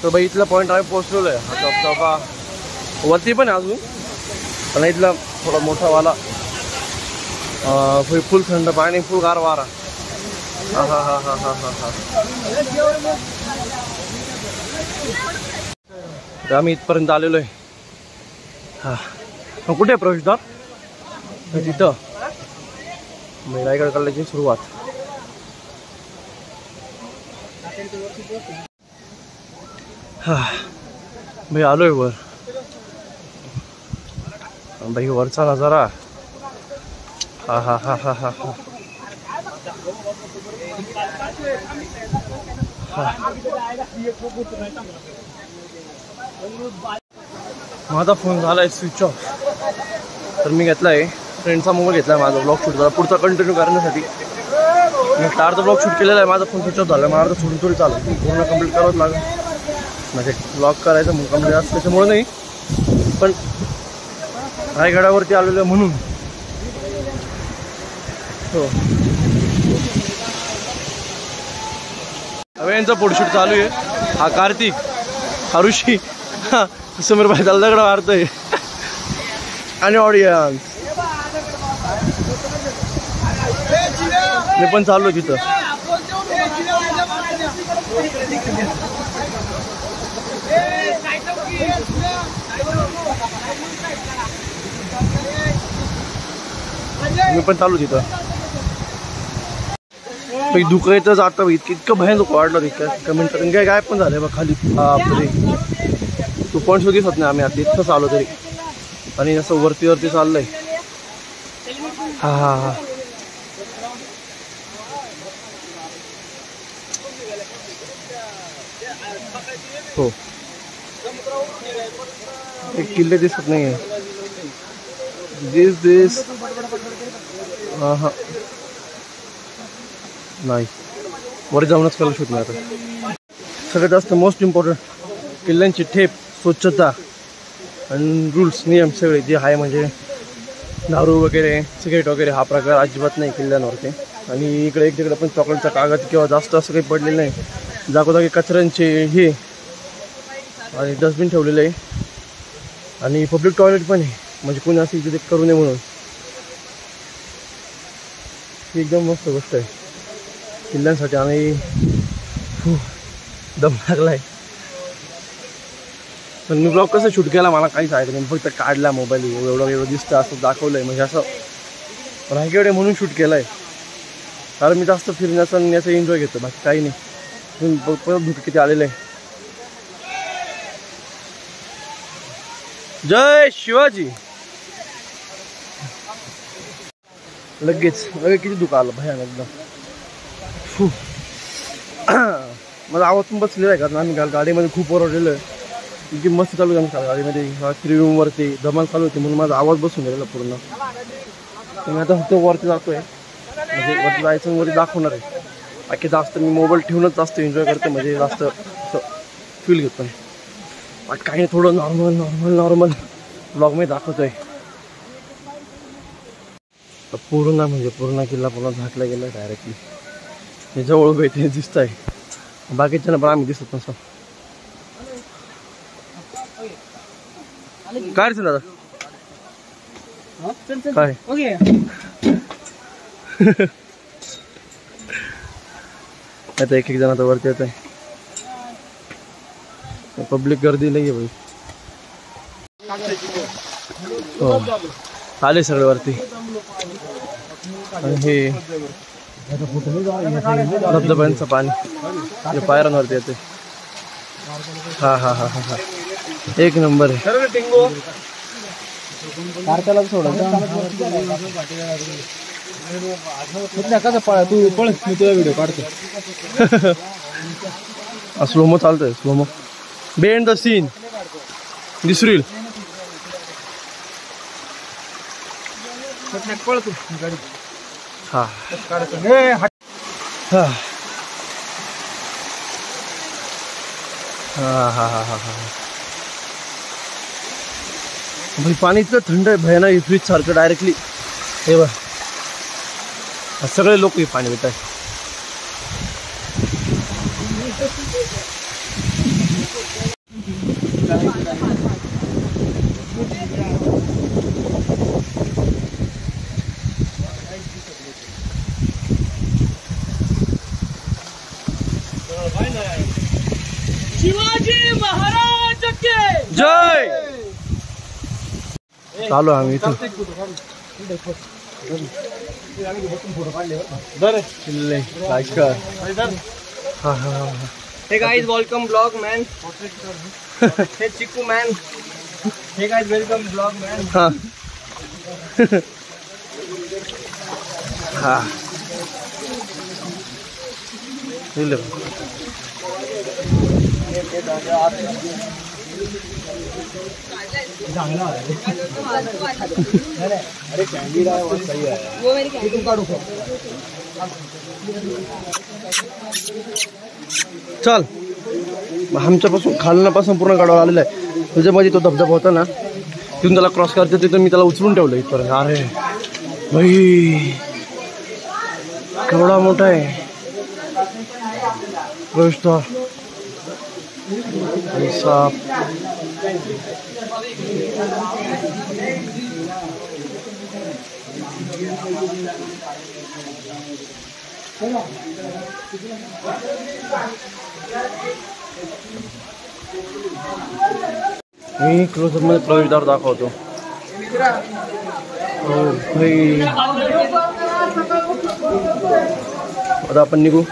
तर बाई इथला पॉईंट आम्ही पोहोचलेलो आहे. हा धबधबा वरती पण आहे अजून, पण इथला थोडा मोठा वाला, फुल थंड पाणी, फुल गार वारा. हा हा हा हा हा हा हा. तर आम्ही इथपर्यंत आलेलो आहे. हा कुठे आहे प्रवेशद्वार? तिथं रायगड किल्ल्याची सुरुवात. हा भाई आलोय वर. भाई वरचा नजारा. हा हा हा हा हा हा. माझा फोन झालाय स्विच ऑफ. तर मी घेतलाय फ्रेंडचा मोबाईल घेतलाय माझा ब्लॉग शूट करा, पुढचा कंटिन्यू करण्यासाठी. मी अर्धा ब्लॉग शूट केलेला आहे, माझा फोन स्विच ऑफ झाला. मला अर्धा सोडून थोडी चालू, पूर्ण कंप्लीट करावंच लागेल. म्हणजे ब्लॉग करायचं म्हणून कंप्लीट असं त्याच्यामुळे नाही, पण रायगडावरती आलेलं म्हणून. हो अवे यांचा फोटोशूट चालू आहे. हा कार्तिक, हा ऋषी, हा समीर भाई त्याला दगड मारतोय आणि ऑडियन्स. मी पण चाललो तिथं. मी पण चालू तिथं. दुःख येतच आता इतकं भयानक वाढलं. तितकं कमेंट करून काय पण झालंय बघ खाली. बापरे, तू पॉईंट शोधीच होत नाही आम्ही आता इतकं चालू तरी, आणि असं वरती वरती चाललंय. हा हा हा. हो एक किल्ले दिसत नाहीये. दिस हा हा नाही, वर जाऊनच करू शूट नाही आता. सगळ्यात जास्त मोस्ट इम्पॉर्टंट किल्ल्यांची ठेप, स्वच्छता आणि रूल्स नियम सगळे जे आहे. म्हणजे दारू वगैरे, सिगरेट वगैरे हा प्रकार अजिबात नाही किल्ल्यांवरती. आणि इकडे एक तिकडे पण चॉकलेटचा कागद किंवा जास्त असं काही पडलेलं नाही. जागोजागी कचऱ्यांचे हे आणि डस्टबिन ठेवलेलं आहे. आणि पब्लिक टॉयलेट पण आहे, म्हणजे कोणी असं इथे करू नये म्हणून. ही एकदम मस्त गोष्ट आहे किल्ल्यांसाठी. आणि दम लागलाय. पण मी ब्लॉग कसं शूट केला मला काहीच आहे नाही, फक्त काढला मोबाईल. एवढं एवढं दिसतं असं दाखवलंय, म्हणजे असं रायगड म्हणून शूट केलंय. कारण मी जास्त फिरण्याचा आणि याचा एन्जॉय घेतो, बाकी काही नाही. परत धुके किती आलेलं आहे. जय शिवाजी. लगेच किती धुकं आलं भयानक एकदम. माझा आवाज पण बसलेला आहे कारण आम्ही गाडीमध्ये खूप ओरडलेलो आहे. इतकी मस्त चालू आहे आमच्या गाडीमध्ये. 3 रूमवरती धमाल चालू होती म्हणून माझा आवाज बसून गेलेला पूर्ण. मी आता फक्त वरती जातोय, म्हणजे वरती जायचं वरती दाखवणार आहे. बाकी जास्त मी मोबाईल ठेवूनच जास्त एन्जॉय करतो, म्हणजे जास्त असं फील घेतो. बाकी काही नाही, थोडं नॉर्मल ब्लॉगमध्ये दाखवतोय. पूर्ण म्हणजे पूर्ण किल्ला पूर्ण झाकला गेला डायरेक्टली. हे जवळ उभे ते दिसत आहे, बाकीच्या पण आम्ही दिसत नसतो. काय रे दादा काय आता एक जण आता वरती येत आहे. पब्लिक गर्दी नाही आहे भाई. हो आले सगळे वरती. आणि हे धबधब्यांचं पाणी हे पायऱ्यांवरती येते. हा हा हा हा हा एक नंबर आहे. तू पळ, मी तुझा व्हिडिओ काढतो. स्लोमो चालतोय, slomo. Bend the scene this reel. पळ तू गाडी. हा हा हा हा हा हा. भाई पाणी इतकं थंड आहे भयानक, फ्रीज सारखं डायरेक्टली. हे बघ सगळे लोक हे पाणी पित आहे. शिवाजी महाराज के जय. चालू आम्ही इथून Hey guys, welcome vlog man. Hey Chiku man. Hey guys, welcome vlog man. हा हा चल आमच्यापासून खालण्यापासून पूर्ण गाडवा आलेला आहे. तुझ्यामध्ये तो धबधबा होता ना, तिथून त्याला क्रॉस करते तिथून मी त्याला उचलून ठेवलं इथपर्यंत. अरे भाई केवढा मोठा आहे रस्ता. साप मी क्लोजअप मध्ये प्रवेशद्वार दाखवतो. हो भाई आता आपण निघू.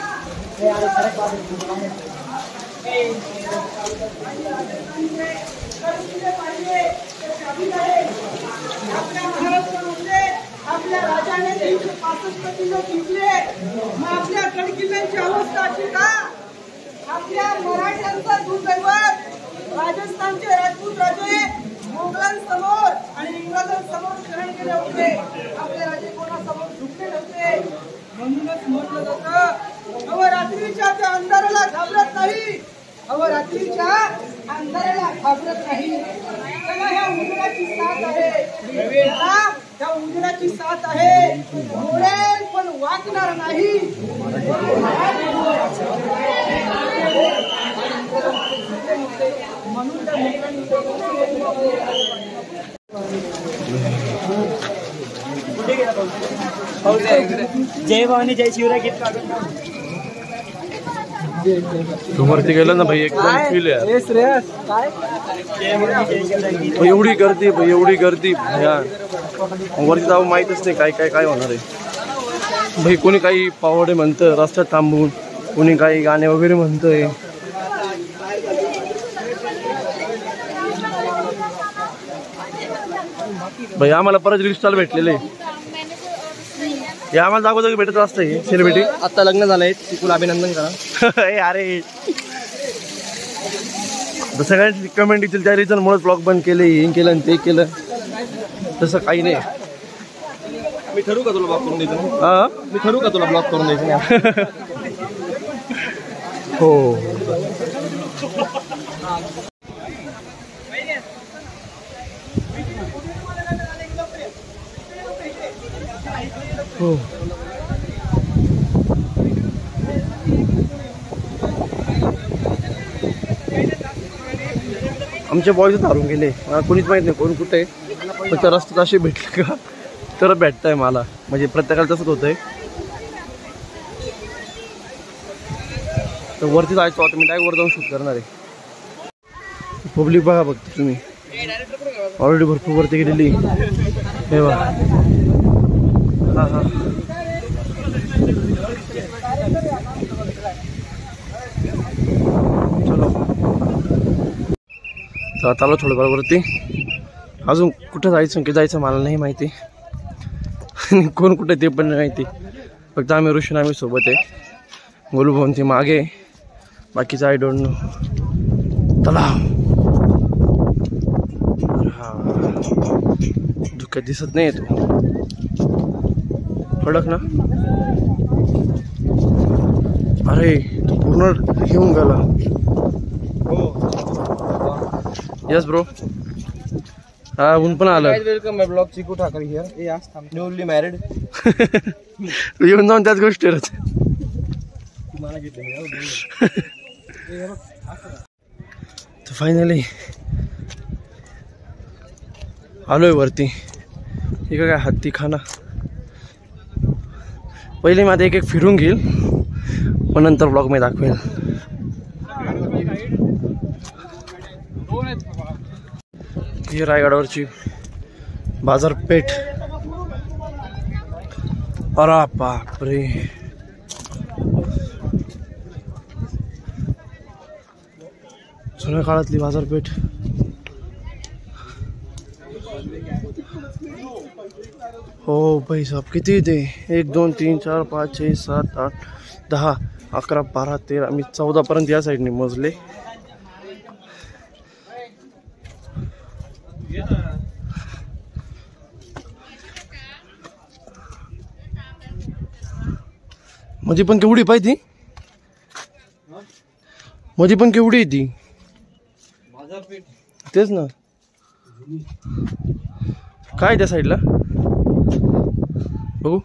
आपल्या राजाने 365 किलो जिंकले. मग आपल्या गडकिल्ल्यांची अवस्था अशी का? आपल्या मराठ्यांचं दुर्दैवत राजस्थानचे राजपूत राजे मोगलांसमोर आणि इंग्रजांसमोर शरण गेले होते. आपले राजे कोणासमोर झुकले नव्हते. म्हणूनच म्हटलं जातं अवरात्रीच्या त्या अंधाराला घाबरत नाही. अवरात्रीच्या अंधाराला घाबरत नाही. त्याला ह्या उजेडाची साथ आहे. त्या उजेडाची साथ आहे. मोडेल पण वाकणार नाही. म्हणून जय भवानी जय शिवराय गीत काढून तू वरती गेला ना भाई, एकदम फील आहे. एवढी गर्दी भाई, एवढी गर्दी यार. वरती जाऊ माहीतच नाही काय होणार आहे भाई. कोणी काही पावडे म्हणतं रस्त्यात थांबून, कोणी काही गाणे वगैरे म्हणतंय. भाई आम्हाला परत रील भेटलेले. हे आम्हाला जागोजागी भेटत असतं सेलिब्रिटी. आता लग्न झालंय, चिकूला अभिनंदन करा. अरे सगळ्यांची कमेंट येतील त्या रिझनमुळेच ब्लॉग बंद केले, हे केलं आणि ते केलं. तसं काही नाही. मी ठरवू का तुला ब्लॉक करून द्यायचं? हा मी ठरवू का तुला ब्लॉक करून द्यायचं? हो हो. आमचे बॉयज हारून गेले. मला कोणीच माहित नाही कोण कुठे आहे. पण त्या रस्त्यात असे भेटले का तर भेटताय मला. म्हणजे प्रत्येकाला तसंच होतंय. तर वरती जायचं होतं, मी डायरेक्ट वर जाऊन शूट करणार आहे. पब्लिक बघा बघते तुम्ही, ऑलरेडी भरपूर वरती गेलेली. हे बघा. हां हां चलो तर आता आलो थोडं वरती. अजून कुठं जायचं की जायचं मला नाही माहिती. कोण कुठे ते पण नाही माहिती. फक्त आम्ही ऋषी आम्ही सोबत आहे. गोलूभाऊन ती मागे, बाकीचं आय डोंट नो. तलाव हा धुक्यात दिसत नाही तो फडक ना. अरे तो पूर्ण घेऊन गेला. Yes bro. हा ऊन पण आलं. वेलकम माय ब्लॉग चिकू ठाकरे हियर. Newly married. येऊन जाऊन त्याच गोष्टी मला घेतलं. तर फायनली आलोय वरती. इकडे काय हत्तीखाना. पहिले मी आता एक एक फिरून घेईल, मग नंतर ब्लॉग मध्ये दाखवेल. ही रायगडावरची बाजारपेठ. अरे बापरे, जुन्या काळातली बाजारपेठ. हो भाई साहब, किती ते 1 2 3 4 5 6 7 8 10 11 12 13 मी 14 पर्यंत या साईडने मोजले. मध्ये पण केवढी पाहिजे, मध्ये पण केवढी आहे ती बाजारपेठ. तेच ना. काय त्या साईडला बघू.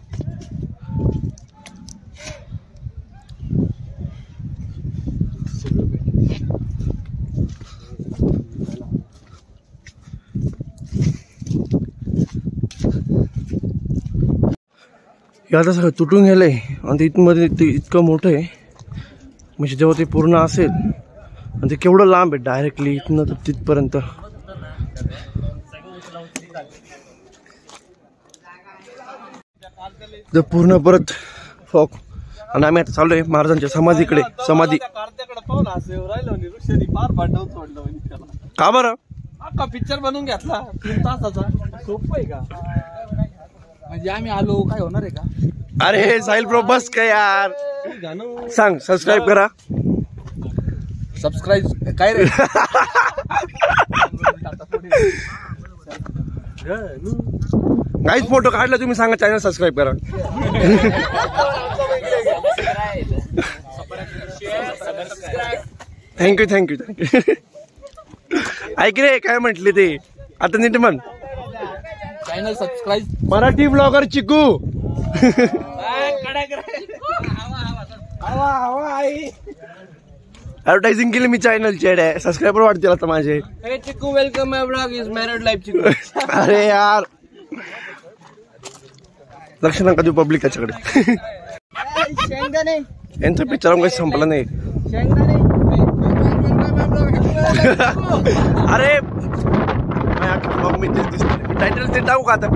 हे आता सगळं तुटून गेलंय आणि इथमध्ये ते इतकं मोठं आहे, म्हणजे जेव्हा ते पूर्ण असेल आणि ते केवढं लांब आहे डायरेक्टली इथनं तर तिथपर्यंत. तर पूर्ण परत फॉक. आणि आम्ही आता चाललोय महाराजांच्या समाधीकडे. समाधी का बरं? अख्खा पिक्चर बनवून घेतला 3 तासाचा. सोपं आहे का? म्हणजे आम्ही आलो काय होणार आहे का? अरे साहिल ब्रो बस काय यार, सांग सबस्क्राईब करा. सबस्क्राईब काय रे? काहीच फोटो काढला तुम्ही सांगा, चॅनल सबस्क्राईब करा. Thank you thank you thank you. ऐक रे काय म्हटले ते आता नीट म्हण. Channel subscribe. Marathi blogger Chiku. Advertising केली मी चॅनलची. सबस्क्रायबर वाढतील आता माझे. हे Chiku welcome my blog is married life Chiku. अरे यार लक्ष नका देऊ पब्लिक त्याच्याकडे. यांचा पिक्चर काही संपला नाही. अरे ब्लॉग मी तेच दिसत. टायटल ते टाकू का आता?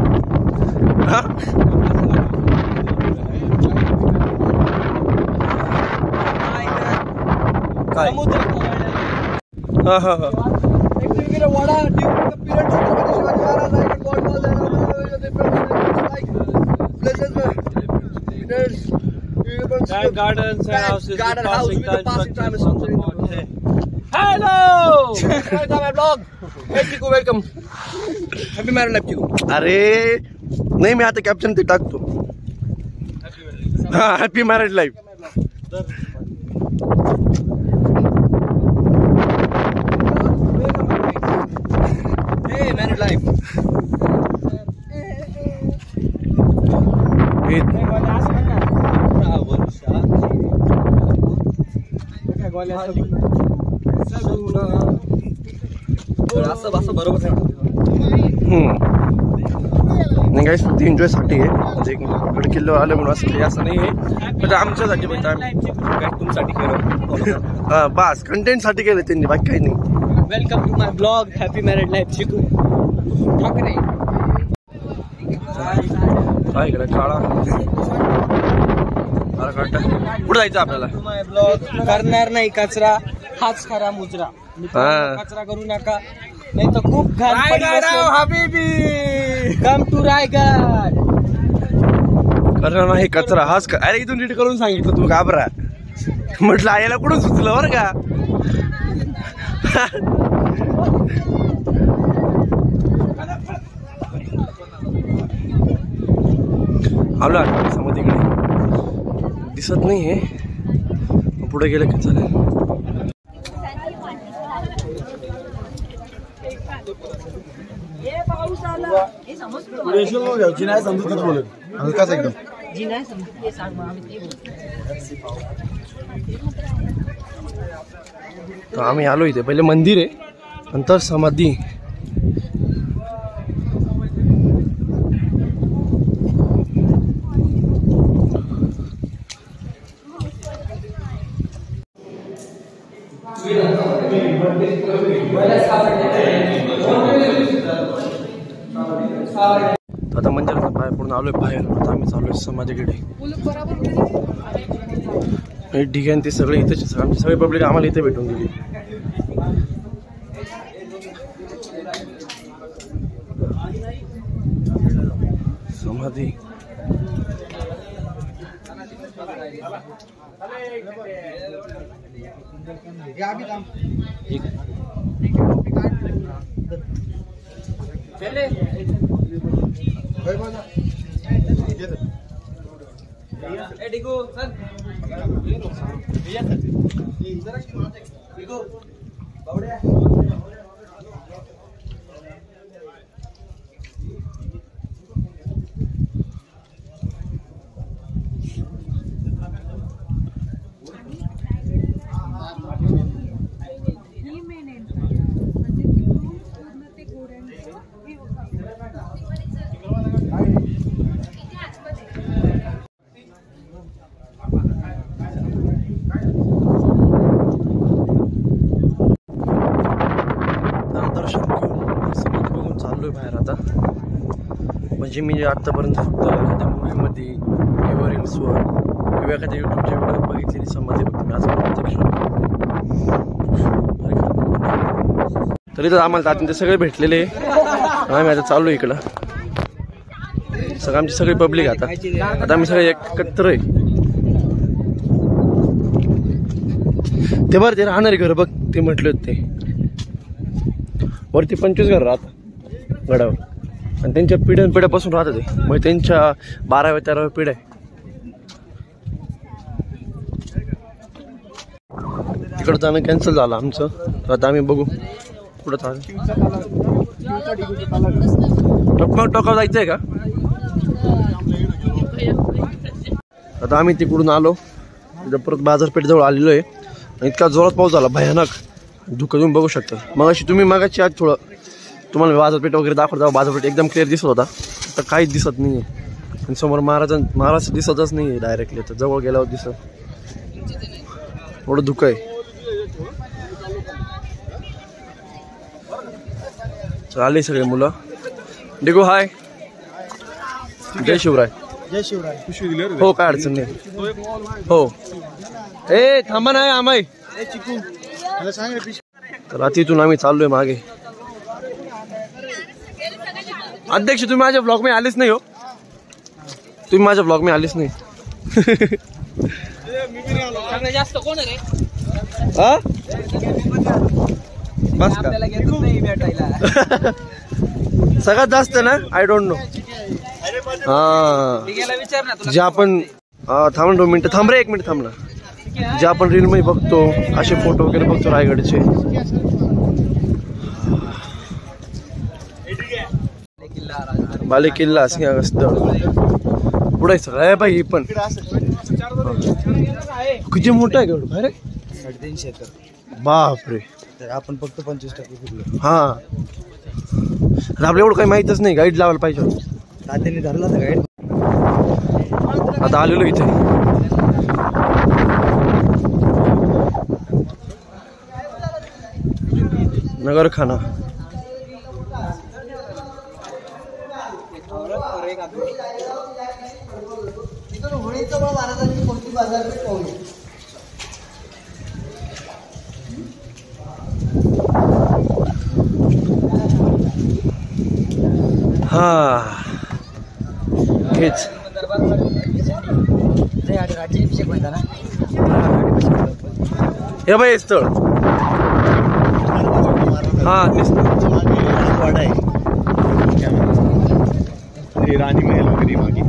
काय? हा हा हा. Gardens and houses. Garden house with the passing time is something. Hello! Welcome to my vlog. Hey Chiku, welcome. Happy married life Chiku. अरे नाही मी आता कॅप्शन ते टाकतो. हा happy married life. Hey married life. असं बरोबर नाही काहीच फक्त एन्जॉय साठी आहे. म्हणजे गड किल्लो आलं म्हणून असं काही असं नाही आहे. म्हणजे आमच्यासाठी फक्त तुमच्यासाठी केलं. हा बस कंटेंट साठी केलं त्यांनी, बाकी काही नाही. Welcome to my blog happy married life Chiku. काय इकडे काळा कुठं जायचं आपल्याला? माय ब्लॉग करणार नाही कचरा, हाच खरा मुजरा. कचरा करू नका नाही तर खूप घाण हबीबी. Come to Raigad. करणार नाही कचरा हाच. अरे इथून नीट करून सांगितलं तू घाबरा. म्हटलं आयला कुठून सुचलं बरं का. आलो समाधीकडे. दिसत नाहीये, पुढे गेलं की चालेल. आम्ही आलो इथे. पहिले मंदिर आहे, नंतर समाधी. बाहेर पडून आलोय बाहेर. आता आम्ही चाललोय समाधीकडे. हे ठिकाण ते सगळे इथेच, आमची सगळी पब्लिक आम्हाला इथे भेटून गेली. समाधी बाहेर आता. म्हणजे मी आतापर्यंत फक्त एखाद्या मूवीमध्ये किंवा रील्सवर किंवा एखाद्या यूट्यूबच्या व्हिडिओ बघितलेली समाधी फक्त मी आज प्रत्यक्ष. तरी तर आम्हाला आता ते सगळे भेटलेले आम्ही आता चाललो इकडं. सगळं आमची सगळी पब्लिक आता आम्ही सगळे एकत्र आहे. ते बरं ते राहणारे घर बघ ते म्हटले होते वरती 25 घर राहतात गडावर आणि त्यांच्या पिढ्यापासून राहतात ते. मग त्यांच्या 12व्या-13व्या पिढ्या आहे. तिकडं जाणं कॅन्सल झालं आमचं. तर आता आम्ही बघू कुठं चालू. टोकावर जायचं आहे का? आता आम्ही तिकडून आलो परत बाजारपेठ जवळ आलेलो आहे. इतका जोरात पाऊस झाला भयानक. धुकं तुम्ही बघू शकता. मगाशी आज थोडं तुम्हाला बाजारपेठ वगैरे दाखवता. बाजारपेठ एकदम क्लिअर दिसत होता. आता काहीच दिसत नाही आहे. आणि समोर महाराज दिसतच नाही आहे डायरेक्टली. तर जवळ गेल्यावर दिसत थोडं धुकं आहे. आले सगळे मुलं. डिगो हाय. जय शिवराय. जय शिवराय. हो काय अडचण नाही. हो ए थांबा नाही आम्ही. तर तिथून आम्ही चाललोय मागे. अध्यक्ष तुम्ही माझ्या ब्लॉग मध्ये आलेच नाही हो. तुम्ही माझ्या ब्लॉग मध्ये आलेच नाही. जास्त कोण रे? बस का सगळ्यात जास्त ना आय डोंट नो. जे आपण थांब 2 मिनिटं थांब रे. 1 मिनिट थांब ना. जे आपण रील मध्ये बघतो असे फोटो वगैरे बघतो रायगडचे. बाले किल्ला सिंहगड पुढे सगळं बाई. पण किती मोठा आहे गड बाहेर. 350 एकर. बापरे. तर आपण फक्त 25% फिरलो. हा आपलं एवढं काही माहीतच नाही. गाईड लावायला पाहिजे. तात्याने धरला तर गाईड. आता आलेलो इथे. नगरखाना. हा हेच राज्याभिषेक म्हणता ना. हे बाई स्थळ. हा तेच वाडा आहे. राणी महल वगैरे मागे.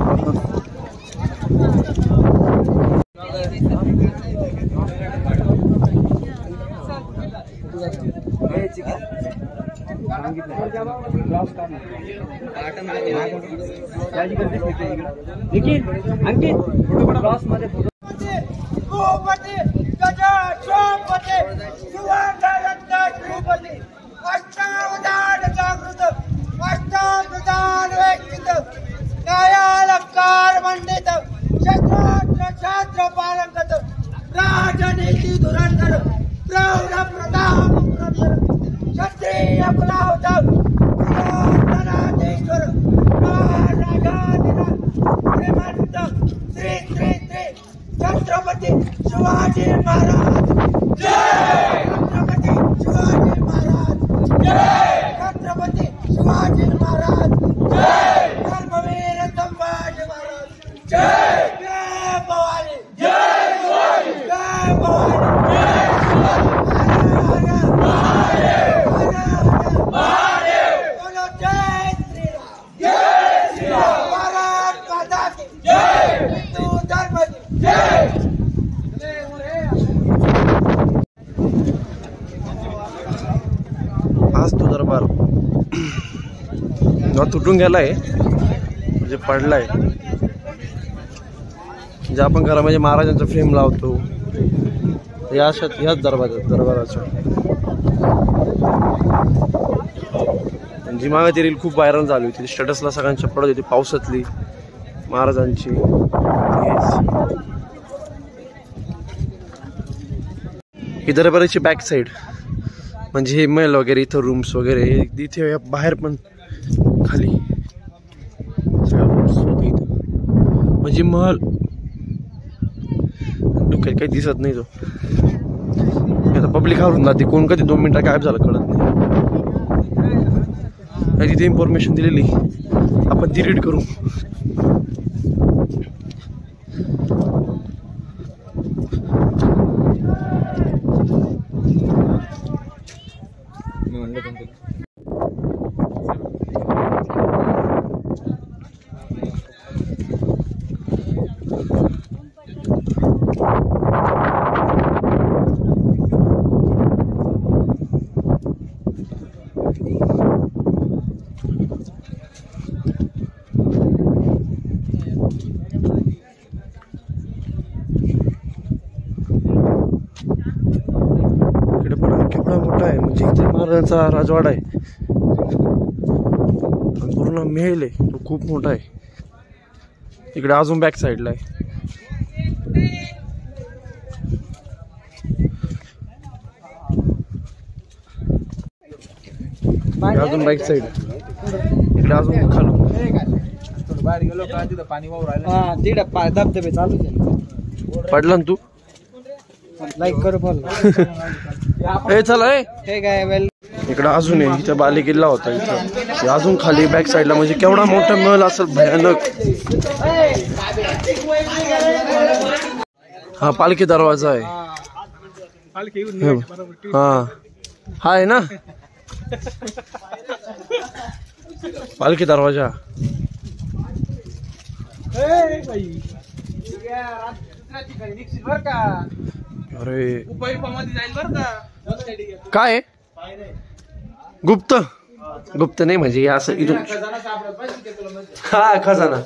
राजनीती धुरंधर प्रौढ प्रताप क्षत्रिय कुलावतम राजेश्वर राजा शिवाजी महाराज जय छत्रपती शिवाजी महाराज जय छत्रपती शिवाजी महाराज जय धर्मवीर संभाजी महाराज जय जय भवानी जय शिवाजी जय भवानी जय महादेव बोलो जय श्रीराम जय श्रीराम भारत माता की जय हिंदू धर्म की जय आज तो दरबार तुटून गेलाय म्हणजे पडलाय. जे आपण घरामध्ये महाराजांचा फ्रेम लावतो याच दरबाराचं. जी मागे ती रील खूप व्हायरल झाली होती, स्टेटसला सगळ्यांच्या पडत होती पावसातली महाराजांची. ही दरबाराची बॅक साईड म्हणजे हे महल वगैरे, इथं रूम्स वगैरे, इथे बाहेर पण खाली सगळ्या रूम्स होते इथं. म्हणजे महल डोक्यात काही दिसत नाही. तो आता पब्लिक हरून जाते, कोण कधी 2 मिनिटं गायब झालं कळत नाही. तिथे इन्फॉर्मेशन दिलेली आपण ती रीड करू. महाराजांचा राजवाडा आहे, पूर्ण महल आहे, तो खूप मोठा आहे. इकडे अजून बॅक साईडला आहे. अजून बॅक साईड इकडे अजून खालून पाणी वाहून राहिलं. धबधबे चालू पडला ना तू. लाईक करू बोल. हे चला हे काय वेल. इकडं अजून आहे, इथं बाली किल्ला होता. इथं अजून खाली बॅक साईडला म्हणजे केवढा मोठा महल असेल, भयानक. हा पालखी दरवाजा आहे. हा हा आहे ना पालखी दरवाजा. अरे काय गुप्त गुप्त नाही म्हणजे असं इथून. हा खजाना.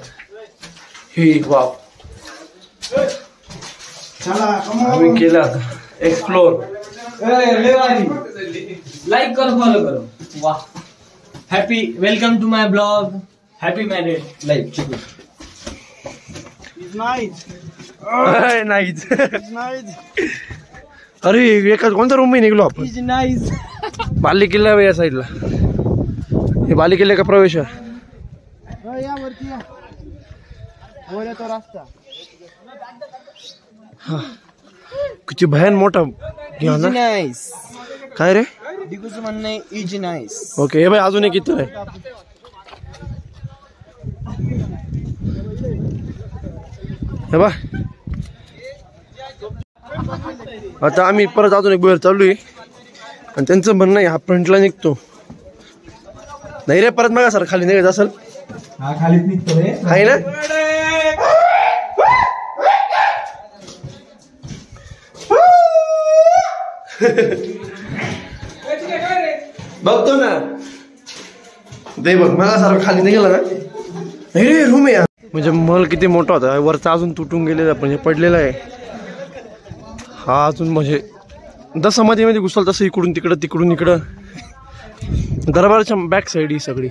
ही वाव आम्ही केला एक्सप्लोर. लाईक करो फॉलो करो. वाह happy welcome to my blog. Happy married life. नाहीच. अरे एका कोणत्या रूम मध्ये निघलो आपण. बाली किल्ला या साईडला. हे बाली किल्ला का प्रवेश आहे. किती भयान मोठा. काय रे म्हणणे इजी नाईस. ओके हे बाय अजून एक इथं आहे. हे बा आता आम्ही परत अजून एक बाहेर चालू आहे आणि त्यांचं म्हणणं आहे हा फ्रंटला निघतो. नाही रे परत मग सर खाली निघायचं असेल. हा खालीच निघतो रे. आहे ना. बघतो ना दे बघ मला सारखं खाली निघाला ना. नाही रे रूम आहे. म्हणजे महल किती मोठा होता. वरचा अजून तुटून गेलेला म्हणजे पडलेला आहे. हा अजून म्हणजे जसं मध्ये घुसल तसं इकडून तिकडं तिकडून इकडं. दरबाराच्या बॅक साईड ही सगळी.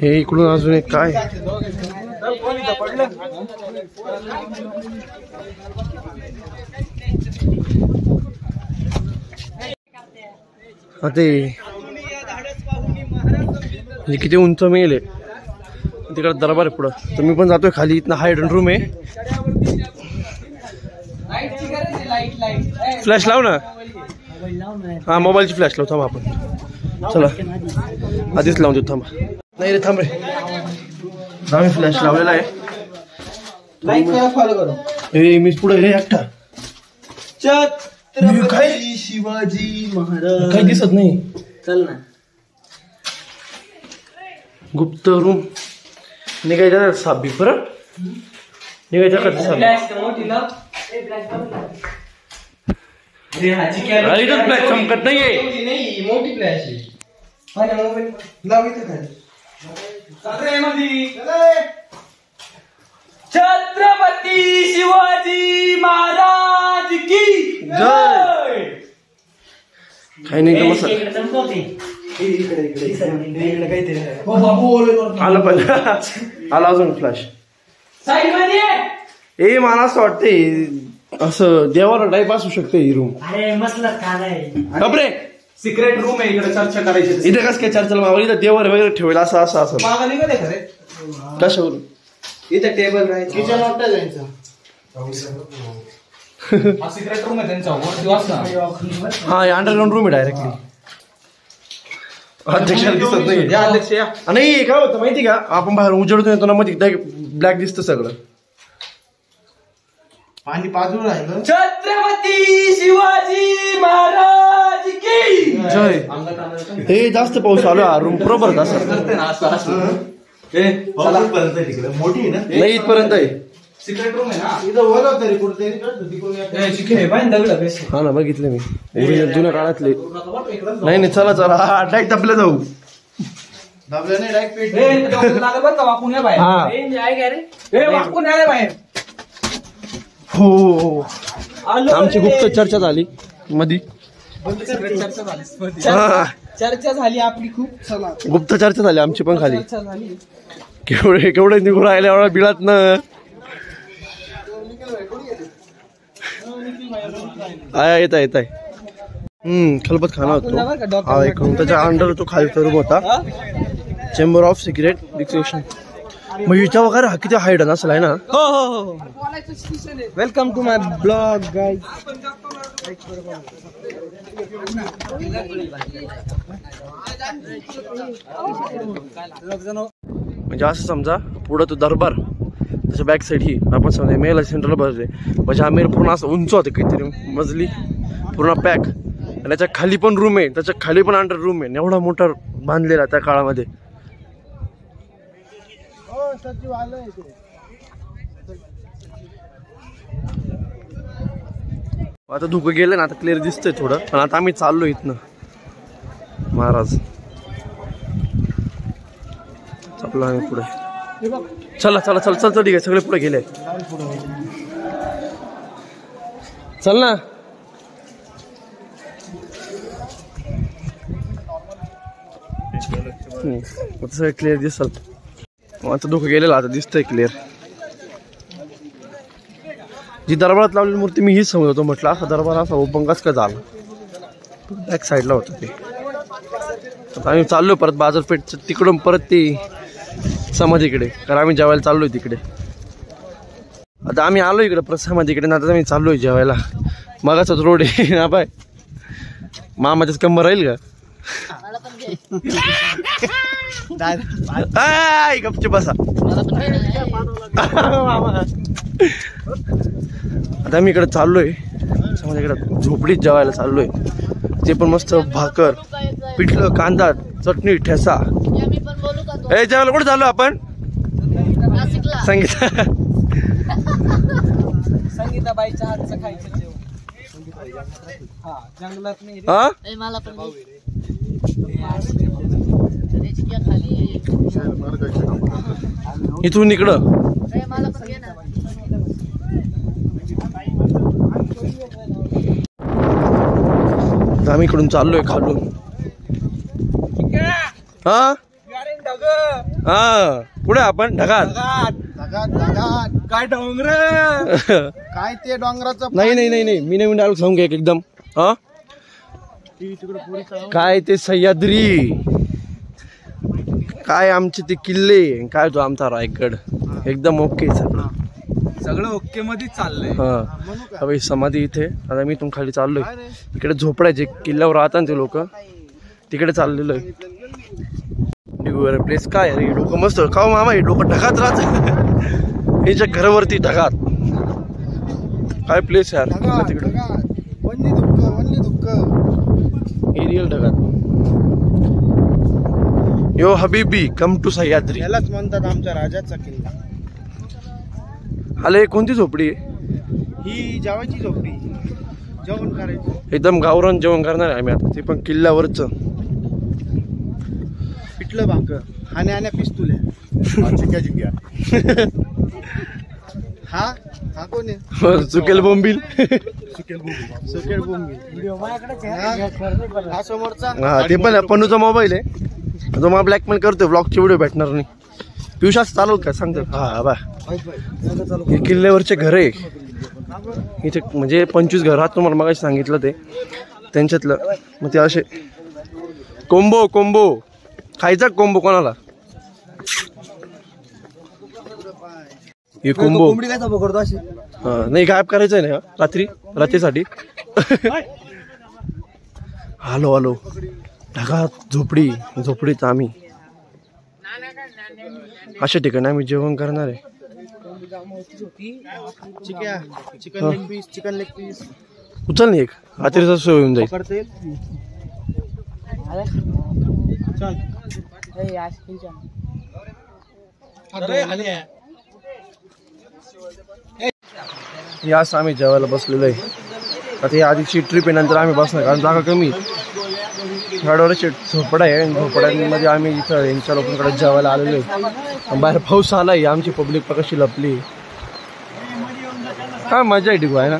हे इकडून अजून एक काय ते किती उंच मेल आहे तिकडे दरबार आहे पुढं. तर मी पण जातोय खाली. इथनं हायडन रूम आहे. फ्लॅश लाव ना. हा मोबाईलची फ्लॅश लाव. थांबा आपण चला आधीच लावून देऊ. थांबा नाही रे थांब रे. आम्ही फ्लॅश लावलेला आहे. मी पुढे रे एकटा. छत्रपती शिवाजी महाराज काही दिसत नाही. चल ना. गुप्त रूम निघायच्या साबी परत निघायच्या का साबी चमकत नाहीये. मोठी फ्लॅश छत्रपती शिवाजी महाराज की जय. काही नाही मस्त आलं पण आला अजून फ्लॅश. ए मला असं वाटतंय असं देवाला टाईप असू शकते ही रूम. बापरे सिक्रेट रूम आहे इकडे. चर्चा करायची इथे कसं काय चर्चा मागली. इथं देवर वगैरे ठेवला असं असं असं कशावरून. इथे टेबल राहायचं. किचन वाटतं जायचं. सिक्रेट रूम आहे त्यांचा. हा अंडरग्राऊंड रूम आहे डायरेक्टली. अध्यक्षाला दिसत नाही. अध्यक्ष या. नाही काय होतं माहिती का आपण बाहेर उजेडतो येतो ना मग ब्लॅक दिसतं सगळं. पाणी पाजून राहिलं. छत्रपती शिवाजी महाराज की जय. हे जास्त पाऊस चालू आहे. रूम बरोबर असं तिकडे मोठी आहे ना. नाही इथपर्यंत आहे. सिक्रेट रूम आहे ना. इथं बोलव तरी कुठे हा ना बघितलं मी जुन्या काळातले. नाही चला चला डायरेक्ट आपल्या जाऊ. दाबलं नाही डायरेक्ट पेट. वाकून या बाहेर. वाकून या बाहेर. हो आमची गुप्त चर्चा झाली मधी. चर्चा झाली आपली खूप. चला गुप्त चर्चा झाली आमची पण खाली. केवढे निघून राहिले एवढा बिळात ना. येत आहे खलबत खाना होतो. हा एक रूम त्याच्या अंडर तो खालचा रूम होता. Chamber of secret dictation. मग हिच्या वगैरे हा किती हायडन असेल आहे ना. हो हो हो. Welcome to my blog guys. म्हणजे असं समजा पुढं तो दरबार त्याच्या बॅक साईड ही आपण समजा मेला सेंटरला बसले. म्हणजे हा मेल पूर्ण असं उंच होते काहीतरी मजली पूर्ण पॅक. आणि त्याच्या खाली पण रूम आहे. त्याच्या खाली पण अंडर रूम आहे. एवढा मोठा बांधलेला त्या काळामध्ये. आता धुकं गेलं ना. आता क्लिअर दिसतंय थोडं. पण आता आम्ही चाललो इथनं. महाराज चपला आम्ही पुढे. चला चला चल चल चल ठीक आहे. सगळे पुढे गेले. चल ना. सगळं क्लिअर दिसल. आता धुकं गेलेलं आता दिसतंय क्लिअर. जी दरबारात लावलेली मूर्ती मी हीच समजत होतो. म्हटलं असा दरबार असा ओपन कस का झाला. बॅक साईडला होतं ते. आता आम्ही चाललो परत बाजारपेठ तिकडून परत ती समाधीकडे. कारण आम्ही जेवायला चाललोय तिकडे. आता आम्ही आलो इकडे परत समाधीकडे ना. आता आम्ही चाललोय जेवायला. मगाचाच रोड आहे ना बाय. मामाच्याच कंबर राहील का. गपचे बसा. आता आम्ही इकडे चाललोय समाधीकडे. झोपडीत जेवायला चाललोय. ते पण मस्त भाकर पिठलं कांदा चटणी ठेसा. ए जेवायला कुठे चाललो आपण. संगीताबाईच्या हातचं खायचं जेवण. जंगलात नाही. इथून इकडं आम्ही इकडून चाललोय खालून. हा पुढे आपण ढगात. काय डोंगर काय ते डोंगराचं नाही नाही नाही नाही, मी नवीन डायलॉग सांगू एक एकदम. हा काय ते सह्याद्री, काय आमचे ते किल्ले, काय तो आमचा रायगड, एकदम ओके सगळं ओके मध्ये चाललंय. हा बाई समाधी इथे. आता मी इथून खाली चाललोय, इकडे झोपडायचे किल्ल्यावर राहतात ते लोक, तिकडे चाललेलो आहे. प्लेस काय अरे, लोक मस्त का मामा, हे लोक ढगात राहतात यांच्या घरावरती ढगात. काय प्लेस यार तिकडे, एरियल ढगात. यो हबीबी कम टू सह्याद्री. यालाच म्हणतात आमच्या राजाचा किल्ला. आले कोणती झोपडी आहे? ही जेवायची झोपडी, जेवण करायचं एकदम गावरान जेवण करणार आहे आम्ही आता, ते पण किल्ल्यावरच. पिठलं भाकर, हाण्या पिस्तुल्या, चिक्या चिक्या. हा कोण आहे? चुकेल बोंबील. सुकेल बोंबील. हा समोरचा, हा ते पण पन्नूचा मोबाईल आहे, तो मला ब्लॅकमेल करतोय, ब्लॉगचे व्हिडिओ भेटणार नाही. पियुष चालवल काय सांगतो. हा बा, हे किल्ल्यावरचे घर आहे इथे, म्हणजे 25 घर आहात तुम्हाला मगाशी सांगितलं ते, त्यांच्यातलं. मग ते असे कोंबो कोंबो खायचा, कोंबो कोणाला हे कोंबो. कोंबडी काय पकडतो अशी. नाही गायब करायचं आहे ना रात्रीसाठी. हॅलो हॅलो, ढगात झोपडीत आम्ही अशा ठिकाणी आम्ही जेवण करणार आहे. चिकन लेग पीस उचल नाही, एक रात्रीचा सोय होऊन जाईल. यास आम्ही जेवायला बसलेलो आहे. आता या आधीची ट्रिप आहे, नंतर आम्ही बसणार कारण जागा कमी. झाडावरचे झोपडा आहे, झोपड्यांमध्ये आम्ही इथं यांच्या लोकांकडे जेवायला आलेलो आहे. बाहेर पाऊस आलाय, आमची पब्लिक कशी लपली. काय मजा आहे, आहे ना.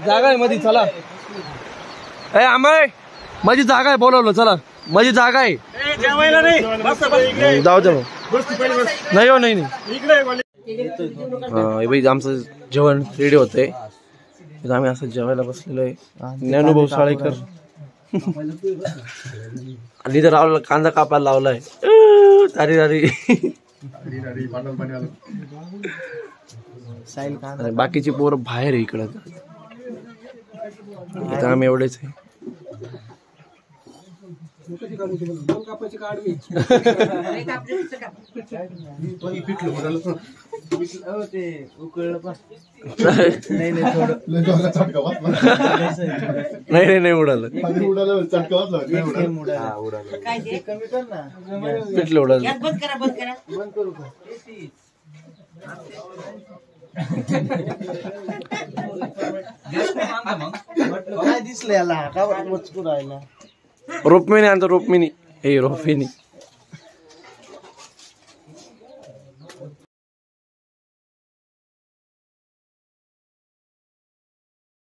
जागा आहे मध्ये, चला. आम्ही माझी जागा आहे, बोलवलं चला, माझी जागा आहे. जाऊ दे नाही हो, नाही बाई. आमचं जेवण रेडी होतंय, आम्ही असं जेवायला बसलेलो आहे. ज्ञानूभाऊ साळेकर आणि इथं लावला कांदा कापायला लावलाय. बाकीची पोरं बाहेर आहे इकडं, इथं आम्ही एवढेच आहे. नाही उडालं, पिठलं उडालं. काय दिसलं याला, का वचकू राहिला. रोपमिनी आणतो, रोपमिनी हे रोपमिनी.